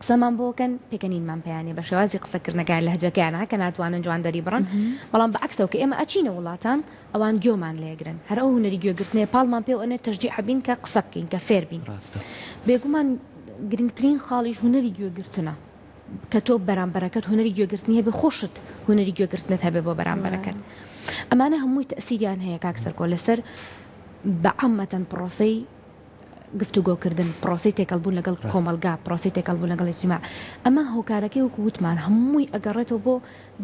قسەمان بۆکەن پێکەنینمان پێیانێ بە شێوازی قسەکردنەکان لە هەجەکەیانە کە ناتوانن جوان دەری بڕن بەڵام بە عکسەوە کە ئێمە ئەچینە وڵاتان ئەوان گوێمان لێگرن هەر ئەو هونەری گوێگرتنێ پاڵمان پێ ئەنێ تەشجیع بین کە قسە بکەین کە فێر بین بێگومان گرنگترین خاڵیش هونەری گوێگرتنە کە تۆ بەرامبەرەکەت هونەری گوێگرتنی هەبێ خۆشت هونەری گوێگرتنت هەبێ بۆ بەرامبەرەکەت ئەمانە هەمووی تەسیریان هەیە کاکسەرکۆ لەسەر بەعەمەتەن پرۆسەی گفتوگۆکردن پرۆسی تێکەڵبوون لەگەڵ کۆمەلگا پرۆسی تێکەڵبوون لەگەڵ ئیجتیماع ئەمە هۆکارەکەی وەکو وتمان هەمووی ئەگەڕێتەوە بۆ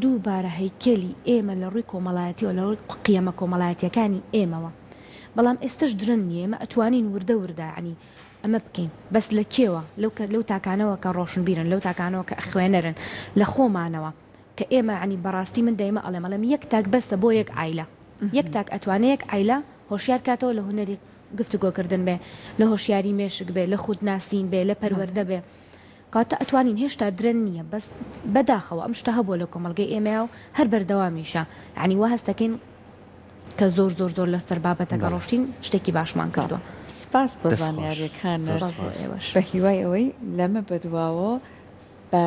دووبارە هەیکەلی ئێمە لە ڕووی کۆمەڵایەتی و لە ڕووی قیەمە کۆمەڵایەتیەکانی ئێمەوە بەڵام ئێستش درەن نیە ئێمە ئەتوانین وردە عنی ئەمە بکەین بەس لە کێوە لەو تاکانەوە کە ڕۆشنبیرن لەو تاکانەوە کە خوێنەرن لە خۆمانەوە کە ئێمە عنی بەڕاستی من دەیمە ئەڵێم یەک تاک بەستە بۆ یەک عایلە یەک تاک ئەتوانێت یەک عایلە هۆشیار کاتەوە لە هونەری گفتوگۆکردن بێ لە هۆشیاری مێشک بێ لە خود ناسین بێ لە پەروەردە بێ کاتە ئەتوانین هێشتا درەن نییە بەس بەداخەوە ئەم شتە هەبوو لە کۆمەلگەی ئێمە و هەر بەردەوامیشە عنی وا هەستەکەین کە زۆر زۆر زۆر لەسەر بابەتەکە ڕۆشتین شتێکی باشمان کردووە سپاس بە زانیاریەکانە بە هیوای ئەوەی لەمە بەدواوە بە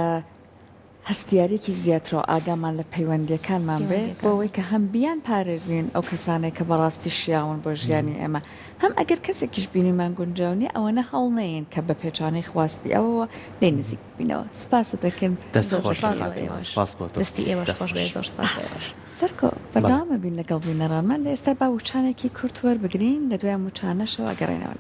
هەستیارێکی زیاترەوە ئاگامان لە پەیوەندیەکانمان بێ بۆ ئەوەی کە هەم بیان پارێزین ئەو کەسانێک کە بەڕاستی شیاون بۆ ژیانی ئێمە هەم ئەگەر کەسێکیش بینیمان گونجاونی ئەوەنە هەڵ نەیەن کە بە پێچانەی خواستی ئەوەوە لێ نزیک بینەوە سپاس دەکەن دەستی ئێوەش خۆش بێ زۆر سپاس سەرکۆ بەردەوامە بین لەگەڵ بینەرانمان لە ئێستا با وچانێکی کورت وەربگرین لە دوای موچانەشەوە ئەگەڕێنەوە